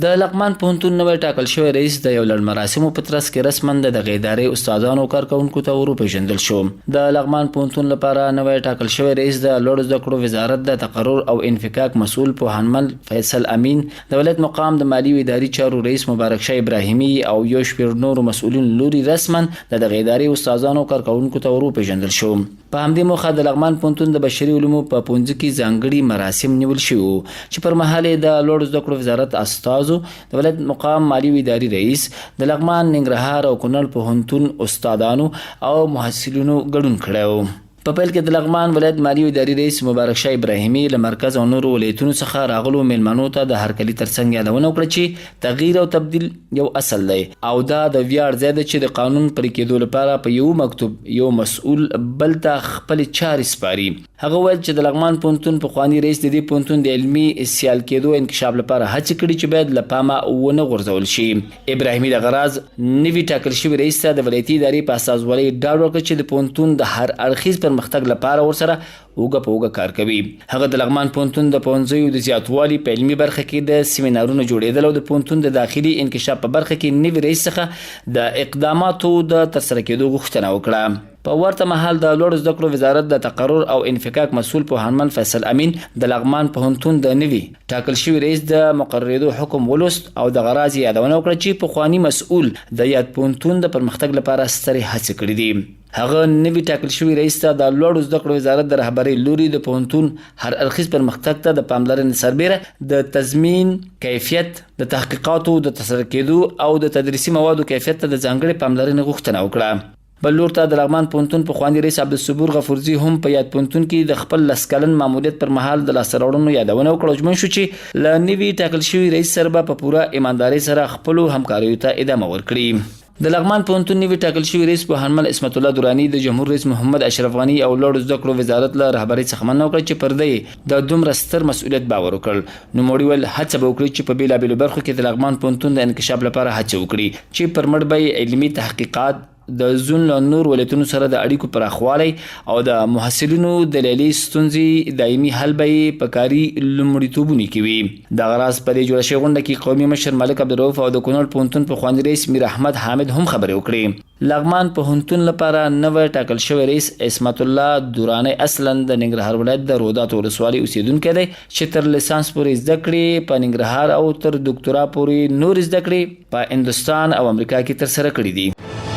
د لغمان پوهنتون نوی ټاکل شوی رئیس د یو لړ مراسمو په ترڅ کې رسما د دغې ادارې استادانو او کارکوونکو ته وروپېژندل شو. د لغمان پوهنتون لپاره نوی ټاکل شوی رئیس د لوړو زده کړو وزارت د تقرر او انفکاک مسؤل پوهنمل فیصل امین، د ولایت مقام د مالی او اداري چارو رئیس مبارک شاه ابراهیمي او یو شمېر نورو مسؤلین لوري رسما د دغې ادارې استادانو او کارکوونکو ته وروپېژندل شو. په همدې موخه د لغمان پوهنتون د بشري علومو په پوهنځي کې ځانګړي مراسم نیول شوي وو چې پر مهال د لوړو زده کړو وزارت استازو د ولایت مقام مالی و اداري رئیس، د لغمان، ننګرهار او کونړ پوهنتون استادانو او محصلینو ګډون کړی و. په پیل کې د لغمان ولایت مالی و اداري رئیس مبارک شاه ابراهیمي له مرکز او نورو ولایتونو څخه راغلو میلمنو ته د هرکلي ترڅنګ یادونه وکړه چې تغییر او تبدیل یو اصل دی او دا د ویاړ ځای دی چې د قانون پلي کېدو لپاره په یو مکتوب یو مسؤل بل ته خپلې چارې سپاري. هغه ویل چې د لغمان پوهنتون پخواني رئیس د دې پوهنتون د علمي سیال کېدو انکشاف لپاره هڅې کړي چې باید له پامه ونه غورځول شي. ابراهیمي دغه راز نوي ټاکل شوي رئیس ته د ولایتي ادارې په استازولۍ ډاډ ورکړ چې د پوهنتون د هر اړخیز پرمختګ لپاره ورسره اوږه په اوږه کار کوي. هغه د لغمان پوهنتون د پوهنځیو د زیاتوالي په علمي برخه کې د سیمینارونو جوړېدل او د پوهنتون د داخلي انکشاف په برخه کې نوي رئیس څخه د اقداماتو د ترسره کېدو غوښتنه وکړه. په ورته مهال د لوړو زده کړو وزارت د تقرر او انفکاک مسؤل پوهنمل فیصل امین د لغمان پوهنتون د نوي ټاکل شوي رئیس د مقررېدو حکم ولوست او دغه راز یادونه وکړه چې پخواني مسؤل د یاد پوهنتون د پرمختګ لپاره سترې هڅې کړې دي. هغه نوي ټاکل شوي رئیس ته د لوړو زده کړو وزارت د رهبرۍ لوري د پوهنتون هر اړخیز پرمختګ ته د پاملرنې سربیره د تضمین کیفیت، د تحقیقاتو د ترسره کېدو او د تدریسي موادو کیفیت ته د ځانګړې پاملرنې غوښتنه وکړه. بل لور ته د لغمان پوهنتون پخواني رئیس عبدالصبور غفورزي هم په یاد پوهنتون کې د خپل 10 کلن ماموریت پر مهال د لاسته راوړنو یادونه وکړه او ژمن شو چې له نوي ټاکل شوي رئیس سره به په پوره ایماندارۍ سره خپلو همکاریو ته ادامه ورکړي. د لغمان پوهنتون نوي ټاکل شوي رئیس پوهنمل عصمت الله دراني د جمهور رئیس محمد اشرف غني او لوړو زده کړو وزارت له رهبرۍ څخه مننه وکړه چې پر دې د دومره ستر مسؤلیت باور وکړ. نوموړي ویل هڅه به وکړي چې په بېلابېلو برخو کې د لغمان پوهنتون د انکشاف لپاره هڅه وکړي چې پر مټ به علمي تحقیقات د زون له نور ولایتونو سره د اړیکو پراخوالی او د محصلینو د لیلي ستونزې دایمي حل به یې په کاري لومړیتوبونو کې وي. دغه راز په دې جوړه شوې غونډه کې قومي مشر ملک عبدالرؤف او د کونړ پوهنتون پخواني رئیس میر احمد حامد هم خبرې وکړې. لغمان پوهنتون لپاره نوی ټاکل شوی رئیس عصمت الله دراني اصلا د ننګرهار ولایت د روداتو ولسوالۍ اوسیدونکی دی چې تر لیسانس پورې زده کړې په ننګرهار او تر دکتورا پورې نور زده کړې په هندوستان او امریکا کې ترسره کړې دي.